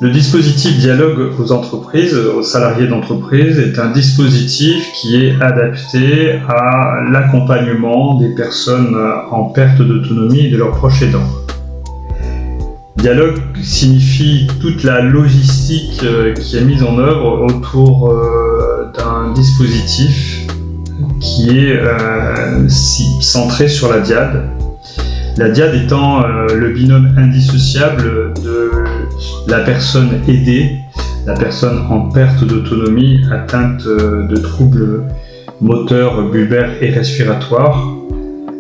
Le dispositif dialogue aux entreprises, aux salariés d'entreprise, est un dispositif qui est adapté à l'accompagnement des personnes en perte d'autonomie et de leurs proches aidants. Dialogue signifie toute la logistique qui est mise en œuvre autour d'un dispositif qui est centré sur la DIAD. La DIAD étant le binôme indissociable de la personne aidée, la personne en perte d'autonomie atteinte de troubles moteurs, bulbaires et respiratoires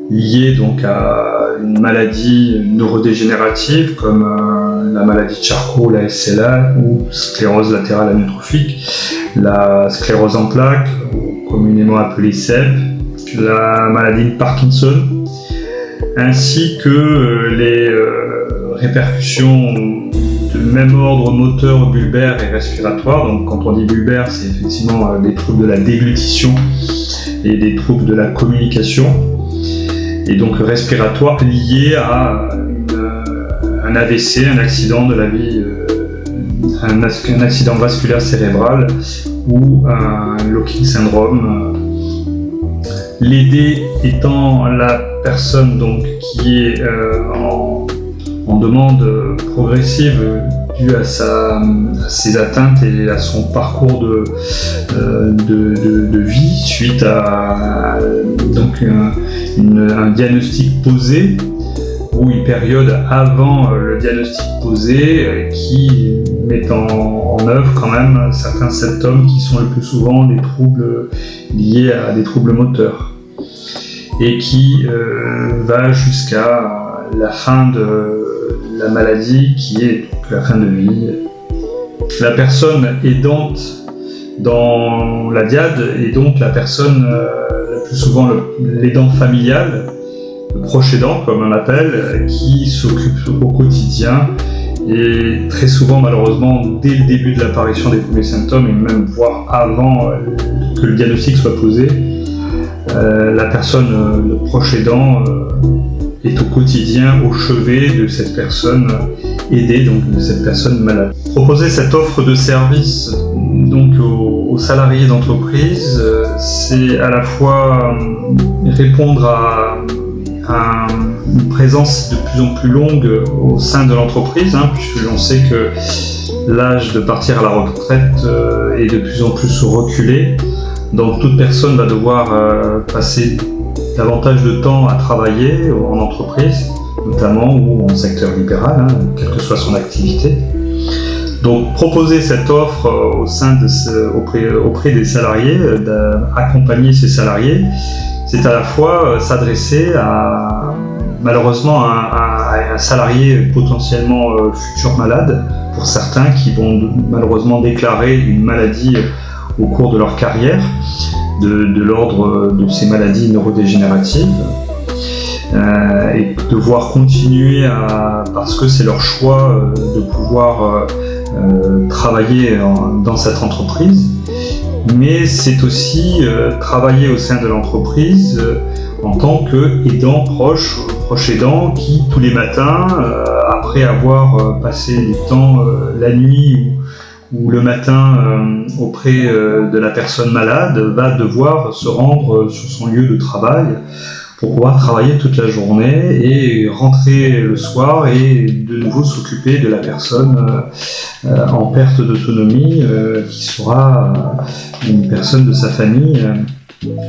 liés donc à une maladie neurodégénérative comme la maladie de Charcot, la SLA ou sclérose latérale amyotrophique, la sclérose en plaques, ou communément appelée CEP, la maladie de Parkinson, ainsi que les répercussions de même ordre moteur, bulbaire et respiratoire. Donc quand on dit bulbaire, c'est effectivement des troubles de la déglutition et des troubles de la communication, et donc respiratoire liés à un AVC, un accident de la vie, un accident vasculaire cérébral ou un locking syndrome. L'aidé étant la personne donc qui est en demande progressive due à ses atteintes et à son parcours de vie suite à donc un diagnostic posé ou une période avant le diagnostic posé qui met en œuvre quand même certains symptômes qui sont le plus souvent des troubles liés à des troubles moteurs et qui va jusqu'à la fin de la maladie qui est la fin de vie. La personne aidante dans la DIAD est donc la personne, le plus souvent l'aidant familial, le proche aidant comme on l'appelle, qui s'occupe au quotidien et très souvent malheureusement dès le début de l'apparition des premiers symptômes et même voire avant que le diagnostic soit posé, la personne, le proche aidant, est au quotidien au chevet de cette personne aidée, donc de cette personne malade. Proposer cette offre de service donc aux salariés d'entreprise, c'est à la fois répondre à une présence de plus en plus longue au sein de l'entreprise, puisque l'on sait que l'âge de partir à la retraite est de plus en plus reculé. Donc toute personne va devoir passer davantage de temps à travailler en entreprise, notamment ou en secteur libéral, quelle que soit son activité. Donc proposer cette offre auprès des salariés, d'accompagner ces salariés, c'est à la fois s'adresser malheureusement à un salarié potentiellement futur malade, pour certains qui vont malheureusement déclarer une maladie au cours de leur carrière, de l'ordre de ces maladies neurodégénératives, et devoir continuer parce que c'est leur choix de pouvoir travailler dans cette entreprise, mais c'est aussi travailler au sein de l'entreprise en tant qu'aidant proche aidant qui tous les matins, après avoir passé du temps la nuit ou le matin auprès de la personne malade, va devoir se rendre sur son lieu de travail pour pouvoir travailler toute la journée et rentrer le soir et de nouveau s'occuper de la personne en perte d'autonomie qui sera une personne de sa famille.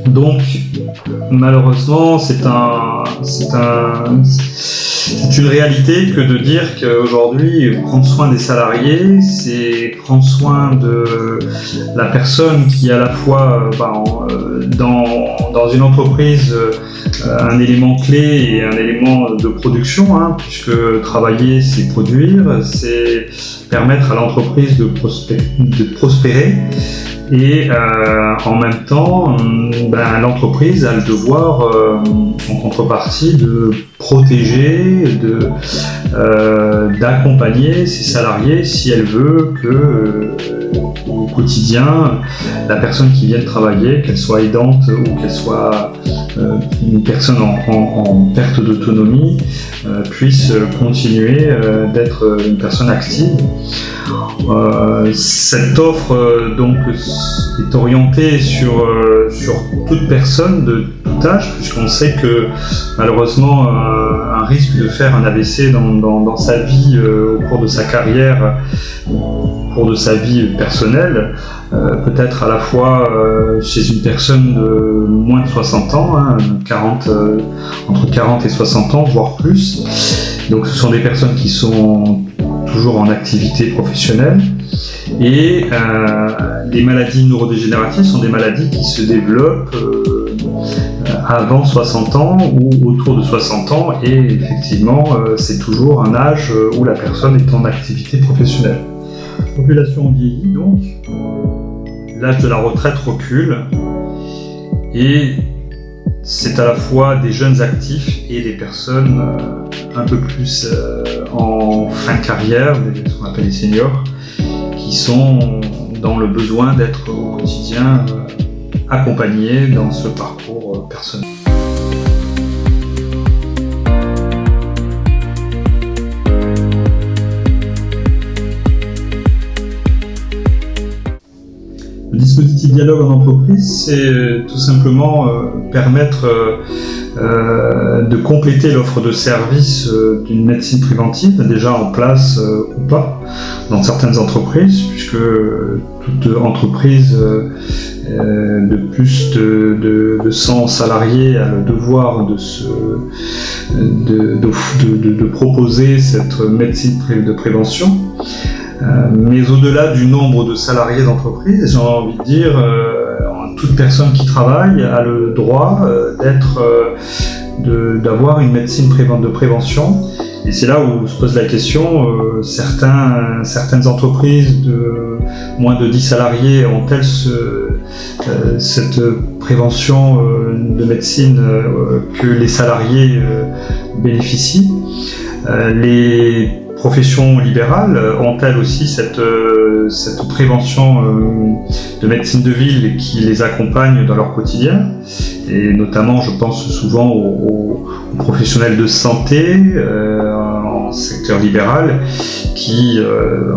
Donc malheureusement c'est une réalité que de dire qu'aujourd'hui prendre soin des salariés, c'est prendre soin de la personne qui est à la fois dans une entreprise un élément clé et un élément de production, puisque travailler c'est produire, c'est permettre à l'entreprise de prospérer. Et en même temps, l'entreprise a le devoir, en contrepartie, de protéger, d'accompagner ses salariés si elle veut que au quotidien, la personne qui vient travailler, qu'elle soit aidante ou qu'elle soit une personne en perte d'autonomie puisse continuer d'être une personne active. Cette offre donc est orientée sur toute personne de tout âge, puisqu'on sait que malheureusement un risque de faire un AVC dans sa vie au cours de sa carrière, au cours de sa vie personnelle, peut être à la fois chez une personne de moins de 60 ans, entre 40 et 60 ans, voire plus. Donc ce sont des personnes qui sont toujours en activité professionnelle, et les maladies neurodégénératives sont des maladies qui se développent avant 60 ans ou autour de 60 ans, et effectivement c'est toujours un âge où la personne est en activité professionnelle. La population vieillit donc, l'âge de la retraite recule, et c'est à la fois des jeunes actifs et des personnes un peu plus en fin de carrière, ce qu'on appelle les seniors, qui sont dans le besoin d'être au quotidien accompagnés dans ce parcours personnel. Le dispositif dialogue en entreprise, c'est tout simplement permettre de compléter l'offre de services d'une médecine préventive déjà en place ou pas dans certaines entreprises, puisque toute entreprise de plus de 100 salariés a le devoir de proposer cette médecine de prévention. Mais au-delà du nombre de salariés d'entreprise, j'ai envie de dire, toute personne qui travaille a le droit d'avoir une médecine de prévention. Et c'est là où se pose la question, certaines entreprises de moins de 10 salariés ont-elles cette prévention de médecine que les salariés bénéficient? Les professions libérales ont-elles aussi cette prévention de médecine de ville qui les accompagne dans leur quotidien? Et notamment, je pense souvent aux professionnels de santé en secteur libéral qui,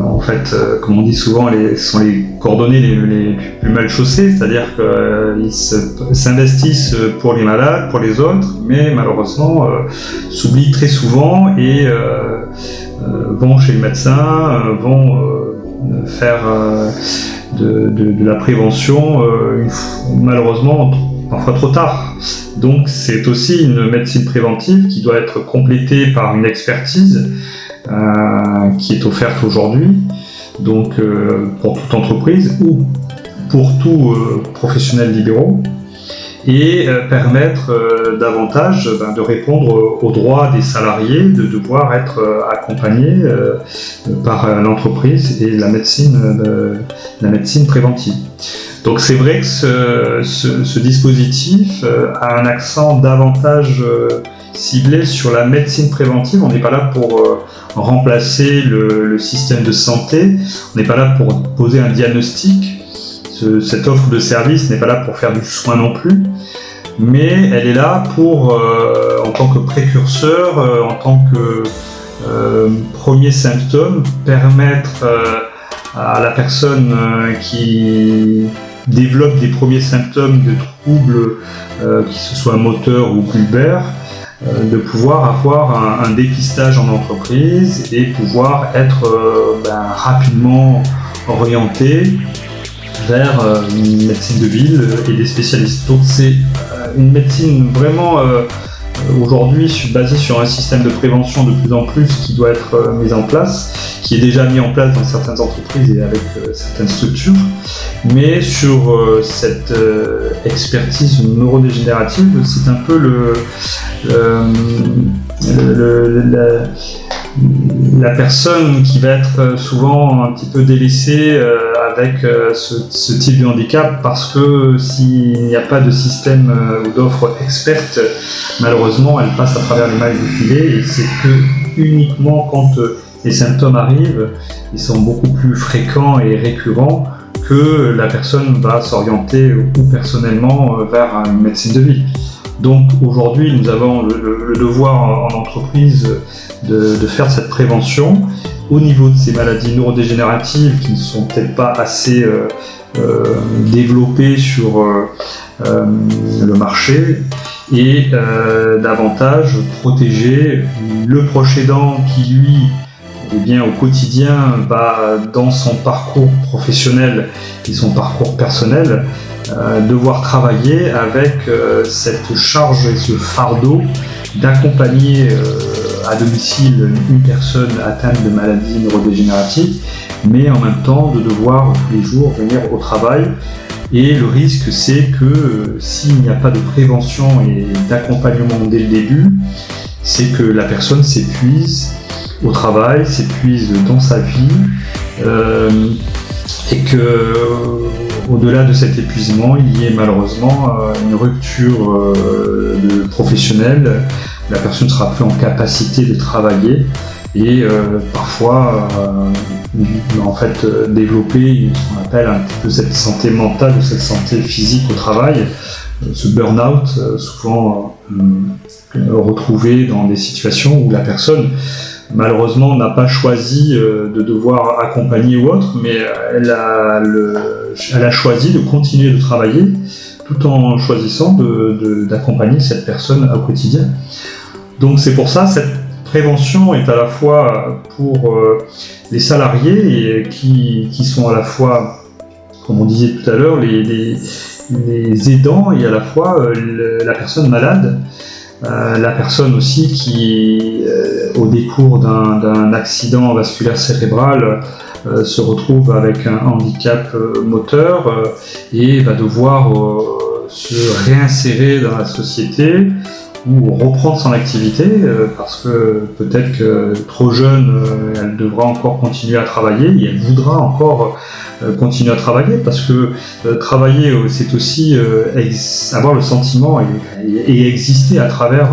en fait, comme on dit souvent, sont les cordonniers les plus mal chaussés, c'est-à-dire qu'ils s'investissent pour les malades, pour les autres, mais malheureusement s'oublient très souvent et vont chez le médecin, vont faire de la prévention, malheureusement parfois trop tard. Donc c'est aussi une médecine préventive qui doit être complétée par une expertise qui est offerte aujourd'hui, donc pour toute entreprise ou pour tout professionnel libéraux, et permettre davantage de répondre aux droits des salariés, de devoir être accompagnés par l'entreprise et la médecine préventive. Donc c'est vrai que ce dispositif a un accent davantage ciblé sur la médecine préventive. On n'est pas là pour remplacer le système de santé, on n'est pas là pour poser un diagnostic. Cette offre de service n'est pas là pour faire du soin non plus, mais elle est là pour, en tant que précurseur, en tant que premier symptôme, permettre à la personne qui développe des premiers symptômes de troubles, qui ce soit moteurs ou bulbaires, de pouvoir avoir un dépistage en entreprise et pouvoir être rapidement orienté vers une médecine de ville et des spécialistes. Donc c'est une médecine vraiment aujourd'hui basée sur un système de prévention de plus en plus qui doit être mis en place, qui est déjà mis en place dans certaines entreprises et avec certaines structures, mais sur cette expertise neurodégénérative, c'est un peu la personne qui va être souvent un petit peu délaissée avec ce type de handicap, parce que s'il n'y a pas de système ou d'offre experte, malheureusement elle passe à travers les mailles du filet, et c'est que uniquement quand les symptômes arrivent, ils sont beaucoup plus fréquents et récurrents, que la personne va s'orienter ou personnellement vers une médecine de ville. Donc aujourd'hui, nous avons le devoir en entreprise de faire cette prévention au niveau de ces maladies neurodégénératives qui ne sont peut-être pas assez développées sur le marché, et davantage protéger le proche aidant qui, lui, eh bien, au quotidien, va dans son parcours professionnel et son parcours personnel devoir travailler avec cette charge et ce fardeau d'accompagner à domicile une personne atteinte de maladies neurodégénératives, mais en même temps de devoir tous les jours venir au travail. Et le risque, c'est que s'il n'y a pas de prévention et d'accompagnement dès le début, c'est que la personne s'épuise au travail, s'épuise dans sa vie, et que au-delà de cet épuisement, il y ait malheureusement une rupture professionnelle. La personne ne sera plus en capacité de travailler et parfois en fait développer ce qu'on appelle un petit peu cette santé mentale ou cette santé physique au travail, ce burn-out souvent retrouvé dans des situations où la personne malheureusement n'a pas choisi de devoir accompagner ou autre, mais elle a choisi de continuer de travailler tout en choisissant d'accompagner cette personne au quotidien. Donc c'est pour ça cette prévention est à la fois pour les salariés qui sont à la fois, comme on disait tout à l'heure, les aidants, et à la fois la personne malade, la personne aussi qui, au décours d'un accident vasculaire cérébral, se retrouve avec un handicap moteur et va devoir se réinsérer dans la société ou reprendre son activité parce que peut-être que trop jeune, elle devra encore continuer à travailler et elle voudra encore continuer à travailler parce que travailler, c'est aussi avoir le sentiment et exister à travers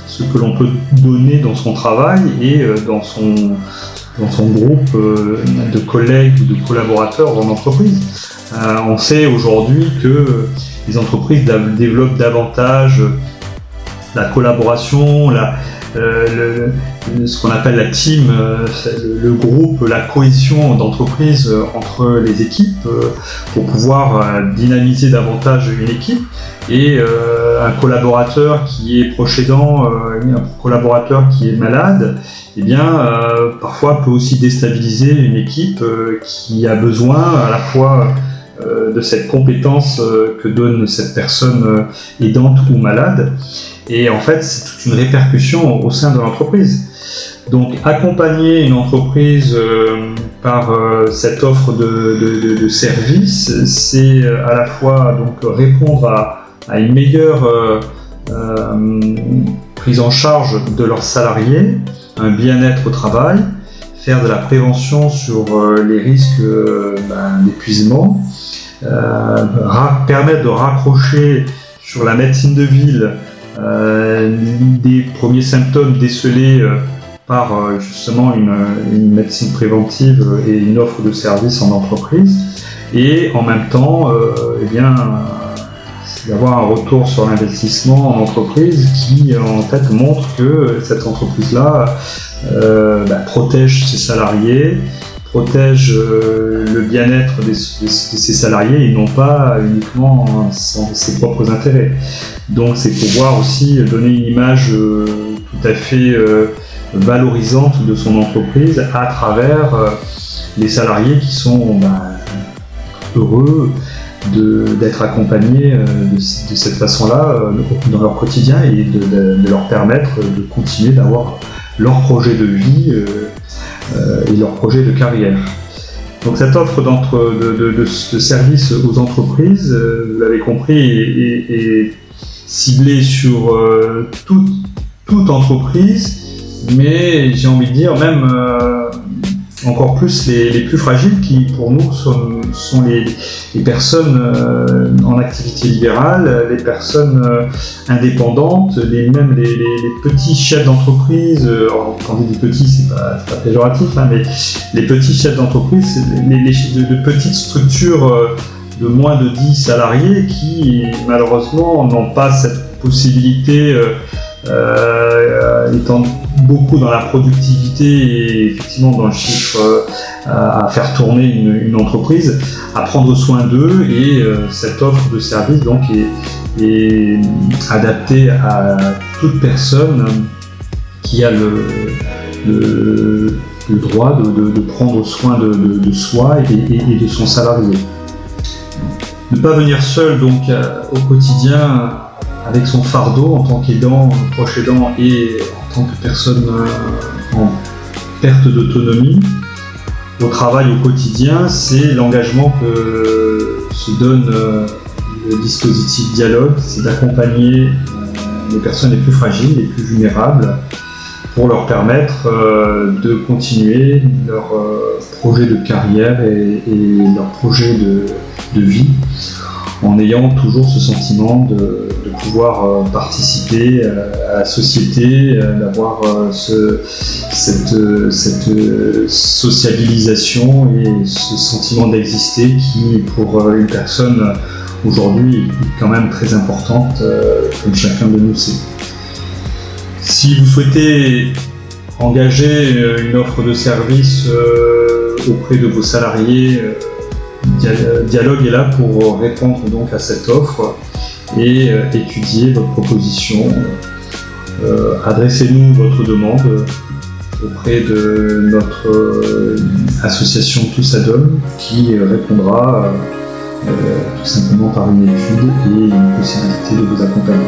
ce que l'on peut donner dans son travail et dans son groupe de collègues ou de collaborateurs en entreprise. On sait aujourd'hui que les entreprises développent davantage la collaboration, ce qu'on appelle la team, le groupe, la cohésion d'entreprise entre les équipes pour pouvoir dynamiser davantage une équipe. Et un collaborateur qui est proche aidant, un collaborateur qui est malade, eh bien, parfois peut aussi déstabiliser une équipe qui a besoin à la fois de cette compétence que donne cette personne aidante ou malade. Et en fait, c'est toute une répercussion au sein de l'entreprise. Donc, accompagner une entreprise par cette offre de services, c'est à la fois donc répondre à une meilleure prise en charge de leurs salariés, un bien-être au travail, faire de la prévention sur les risques d'épuisement, permettre de raccrocher sur la médecine de ville des premiers symptômes décelés par justement une médecine préventive et une offre de services en entreprise, et en même temps d'avoir un retour sur l'investissement en entreprise qui en fait montre que cette entreprise-là protège ses salariés, protège le bien-être de ses salariés et non pas uniquement ses propres intérêts. Donc c'est pouvoir aussi donner une image tout à fait valorisante de son entreprise à travers les salariés qui sont heureux d'être accompagnés de cette façon-là dans leur quotidien et de leur permettre de continuer d'avoir leur projet de vie et leur projet de carrière. Donc cette offre de services aux entreprises, vous l'avez compris, est ciblée sur toute entreprise, mais j'ai envie de dire même encore plus les plus fragiles qui pour nous sont les personnes en activité libérale, les personnes indépendantes, même les petits chefs d'entreprise. Quand on dit des petits, c'est pas péjoratif, mais les petits chefs d'entreprise, de petites structures de moins de 10 salariés qui malheureusement n'ont pas cette possibilités étant beaucoup dans la productivité et effectivement dans le chiffre à faire tourner une entreprise, à prendre soin d'eux, et cette offre de service donc est adaptée à toute personne qui a le droit de prendre soin de soi et de son salarié. Ne pas venir seul donc au quotidien avec son fardeau en tant qu'aidant, proche aidant et en tant que personne en perte d'autonomie au travail au quotidien, c'est l'engagement que se donne le dispositif Dialogue, c'est d'accompagner les personnes les plus fragiles, les plus vulnérables, pour leur permettre de continuer leur projet de carrière et leur projet de vie, en ayant toujours ce sentiment de pouvoir participer à la société, d'avoir cette sociabilisation et ce sentiment d'exister qui, pour une personne aujourd'hui, est quand même très importante, comme chacun de nous sait. Si vous souhaitez engager une offre de service auprès de vos salariés, Dialogue est là pour répondre donc à cette offre et étudier votre proposition. Adressez-nous votre demande auprès de notre association Tous à Dôme, qui répondra tout simplement par une étude et une possibilité de vous accompagner.